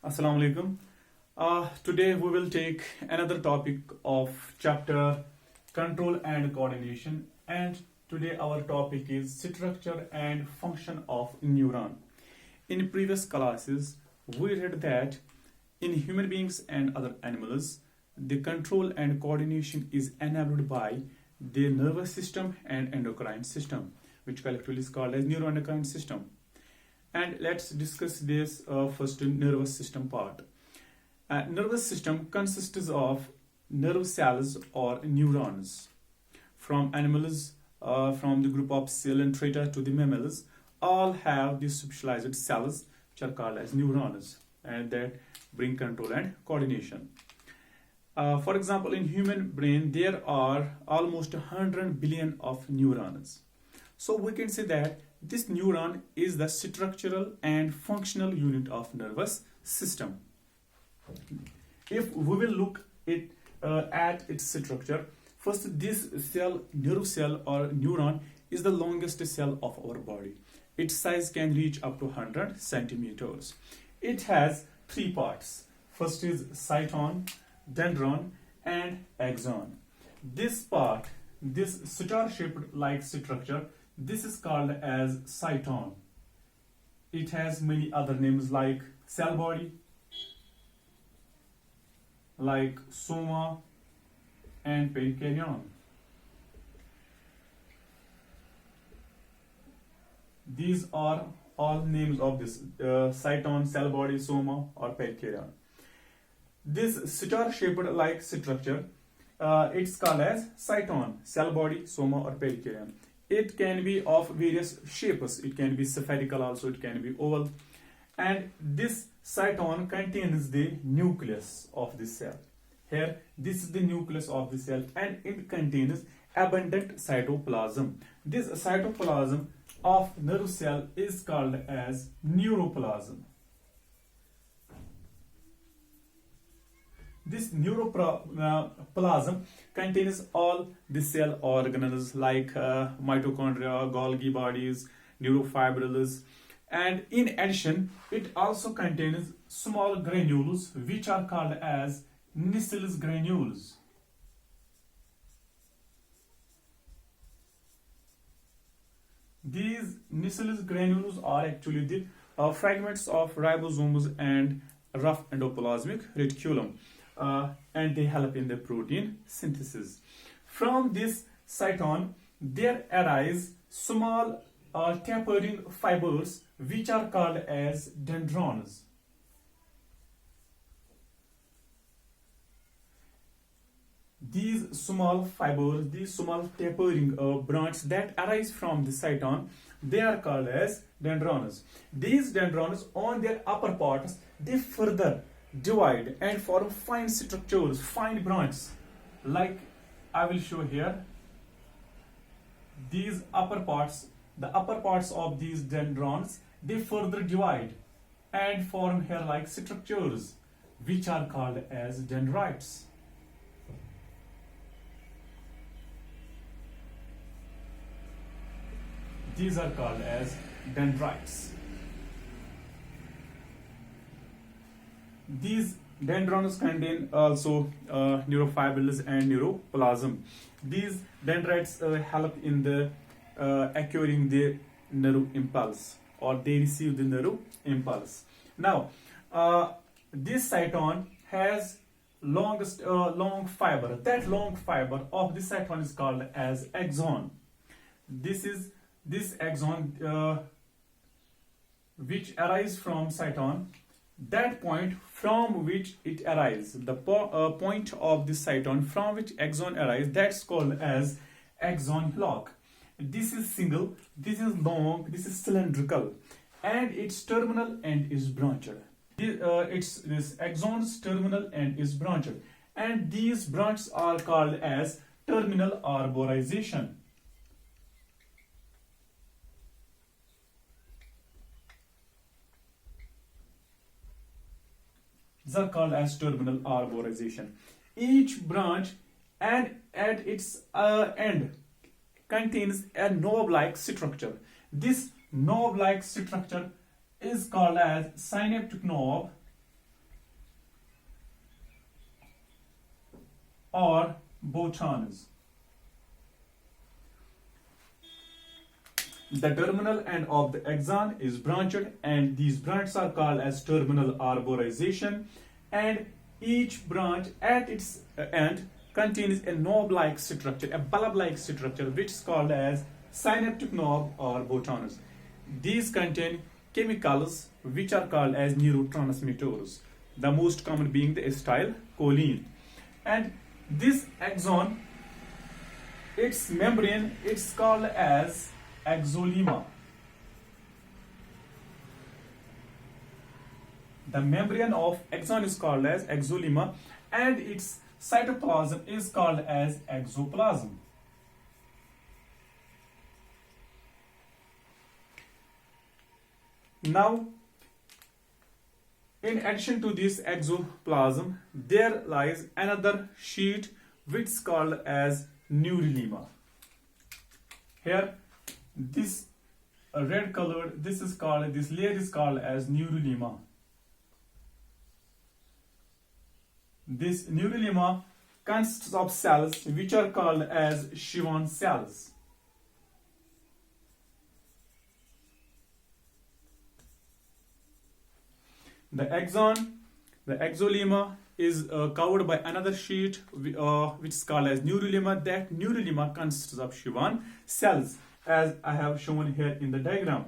Assalamu alaikum. Today we will take another topic of chapter control and coordination, and today our topic is structure and function of neuron. In previous classes we read that in human beings and other animals the control and coordination is enabled by the nervous system and endocrine system, which collectively is called as neuroendocrine system. And let's discuss this first nervous system part. Nervous system consists of nerve cells or neurons. From animals, from the group of Coelenterata to the mammals, all have these specialized cells which are called as neurons, and that bring control and coordination. For example, in human brain there are almost 100 billion of neurons. So we can say that this neuron is the structural and functional unit of nervous system. If we will look at its structure, first this cell, nerve cell or neuron, is the longest cell of our body. Its size can reach up to 100 centimeters. It has three parts. First is cyton, dendron, and axon. This part, this star-shaped like structure, this is called as cyton. It has many other names like cell body, like soma, and perikaryon. These are all names of this cyton, cell body, soma, or perikaryon. This star-shaped like structure, it's called as cyton, cell body, soma, or perikaryon. It can be of various shapes. It can be spherical also, it can be oval. And this cyton contains the nucleus of the cell. Here, this is the nucleus of the cell, and it contains abundant cytoplasm. This cytoplasm of nerve cell is called as neuroplasm. This neuroplasm contains all the cell organelles like mitochondria, Golgi bodies, neurofibrils, and in addition, it also contains small granules which are called as Nissel's granules. These Nissel's granules are actually the fragments of ribosomes and rough endoplasmic reticulum. And they help in the protein synthesis. From this cyton, there arise small tapering fibers which are called as dendrons. These small fibers, these small tapering branches that arise from the cyton, they are called as dendrons. These dendrons on their upper parts, they further divide and form fine structures, fine branches, like I will show here. These upper parts, the upper parts of these dendrons, they further divide and form hair-like structures which are called as dendrites. These are called as dendrites. These dendrons contain also neurofibrils and neuroplasm. These dendrites help in the acquiring the nerve impulse, or they receive the nerve impulse. Now, this cyton has long fiber. That long fiber of this cyton is called as axon. This axon which arises from cyton. That point from which it arises, the point of the cyton from which axon arises, that's called as axon hillock. This is single, this is long, this is cylindrical, and its terminal end is branched. This axon's terminal end is branched, and these branches are called as terminal arborization. These are called as terminal arborization. Each branch and at its end contains a knob-like structure. This knob-like structure is called as synaptic knob or botons. The terminal end of the axon is branched, and these branches are called as terminal arborization, and each branch at its end contains a knob-like structure, a bulb-like structure, which is called as synaptic knob or botons. These contain chemicals which are called as neurotransmitters, the most common being the acetylcholine. And this axon, its membrane, it's called as axolemma. The membrane of axon is called as axolemma, and its cytoplasm is called as exoplasm. Now, in addition to this exoplasm, there lies another sheet which is called as neurolemma. Here, this red colored, this layer is called as neurolemma. This neurolemma consists of cells which are called as Schwann cells. The axon, the axolemma, is covered by another sheet which is called as neurolemma. That neurolemma consists of Schwann cells, as I have shown here in the diagram.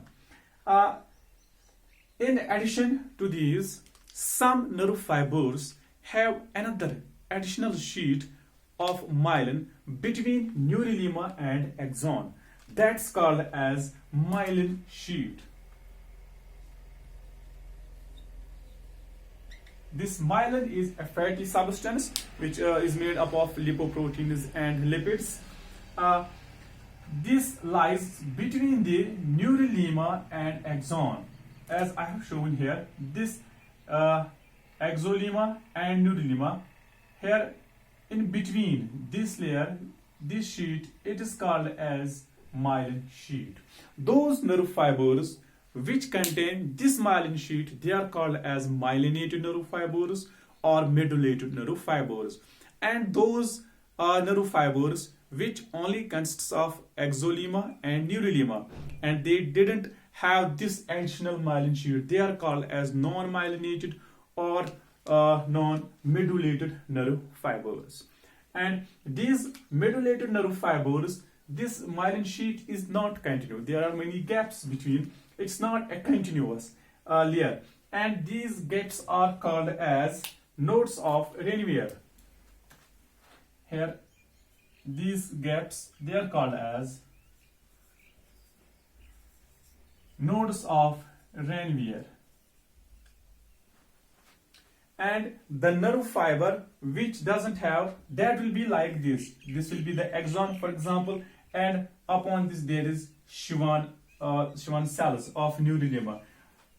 In addition to these, some nerve fibers have another additional sheet of myelin between neurolemma and axon. That's called as myelin sheet. This myelin is a fatty substance which is made up of lipoproteins and lipids. This lies between the neurolemma and axon. As I have shown here, this axolemma and neurolemma, here in between this layer, this sheet, it is called as myelin sheet. Those nerve fibers which contain this myelin sheet, they are called as myelinated nerve fibers or medullated nerve fibers. And those nerve fibers which only consists of axolemma and neurolemma, and they didn't have this additional myelin sheet, they are called as non-myelinated or non-medullated nerve fibers. And these medullated nerve fibers, this myelin sheet is not continuous. There are many gaps between. It's not a continuous layer, and these gaps are called as nodes of Ranvier. Here, these gaps, they are called as nodes of Ranvier. And the nerve fiber which doesn't have, that will be like this. This will be the axon, for example, and upon this there is Schwann cells of neurolemma.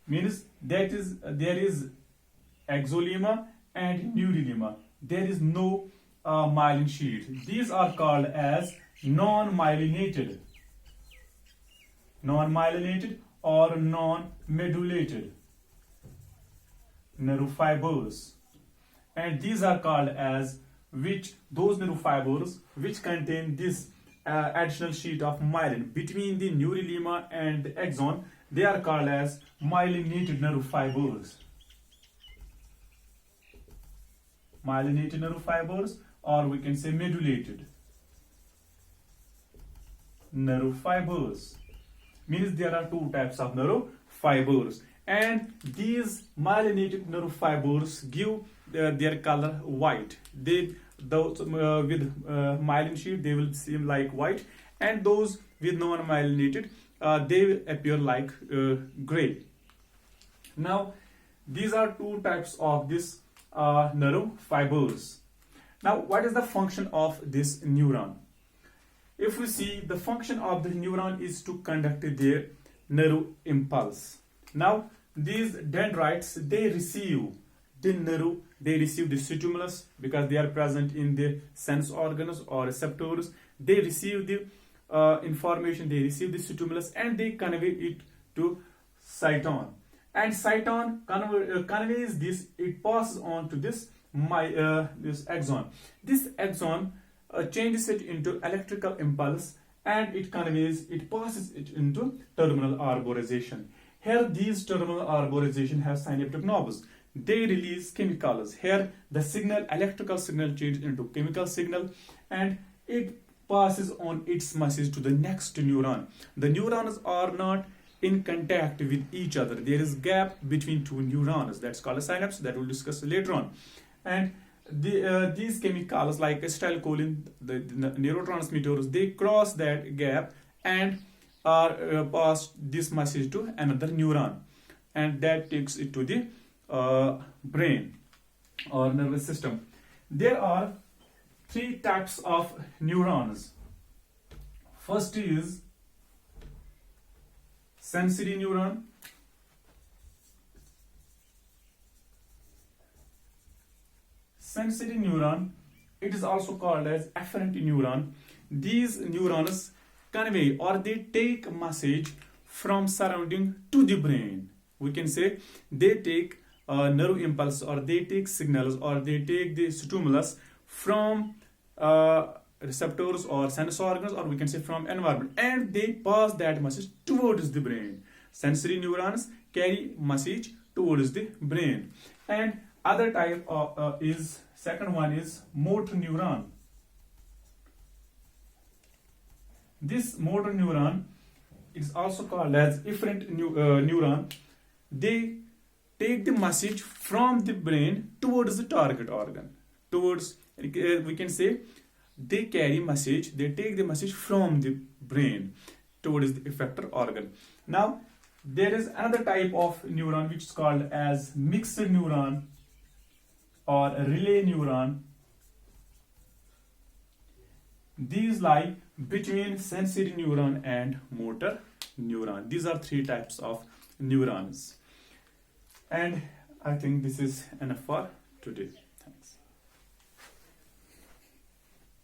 Means that is there is axolemma and neurolemma. There is no myelin sheet. These are called as non-myelinated or non-medullated nerve fibers. And these are called as those nerve fibers which contain this additional sheet of myelin between the neurolemma and the axon. They are called as myelinated nerve fibers. Myelinated nerve fibers, or we can say medullated nerve fibers. Means there are two types of nerve fibers, and these myelinated nerve fibers give their color white. Those with myelin sheet, they will seem like white, and those with non-myelinated, they will appear like gray. Now, these are two types of this nerve fibers. Now, what is the function of this neuron? If we see, the function of the neuron is to conduct their nerve impulse. Now, these dendrites, they receive the stimulus because they are present in the sense organs or receptors. They receive the information, they receive the stimulus, and they convey it to cyton. And cyton conveys this, it passes on to this this axon. This axon changes it into electrical impulse, and it passes it into terminal arborization. Here these terminal arborization have synaptic knobs. They release chemicals. Here the electrical signal changes into chemical signal, and it passes on its message to the next neuron. The neurons are not in contact with each other. There is gap between two neurons. That's called a synapse. That we'll discuss later on. And these chemicals like acetylcholine, the neurotransmitters, they cross that gap and are pass this message to another neuron, and that takes it to the brain or nervous system. There are three types of neurons. First is sensory neuron. Sensory neuron, it is also called as afferent neuron. These neurons convey or they take message from surrounding to the brain. We can say they take nerve impulse, or they take signals, or they take the stimulus from receptors or sense organs, or we can say from environment, and they pass that message towards the brain. Sensory neurons carry message towards the brain. And other type is second one is motor neuron. This motor neuron is also called as efferent neuron. They take the message from the brain towards the target organ. Towards, we can say, they carry message, they take the message from the brain towards the effector organ. Now, there is another type of neuron which is called as mixed neuron or relay neuron. These lie between sensory neuron and motor neuron. These are three types of neurons. And I think this is enough for today. Thanks.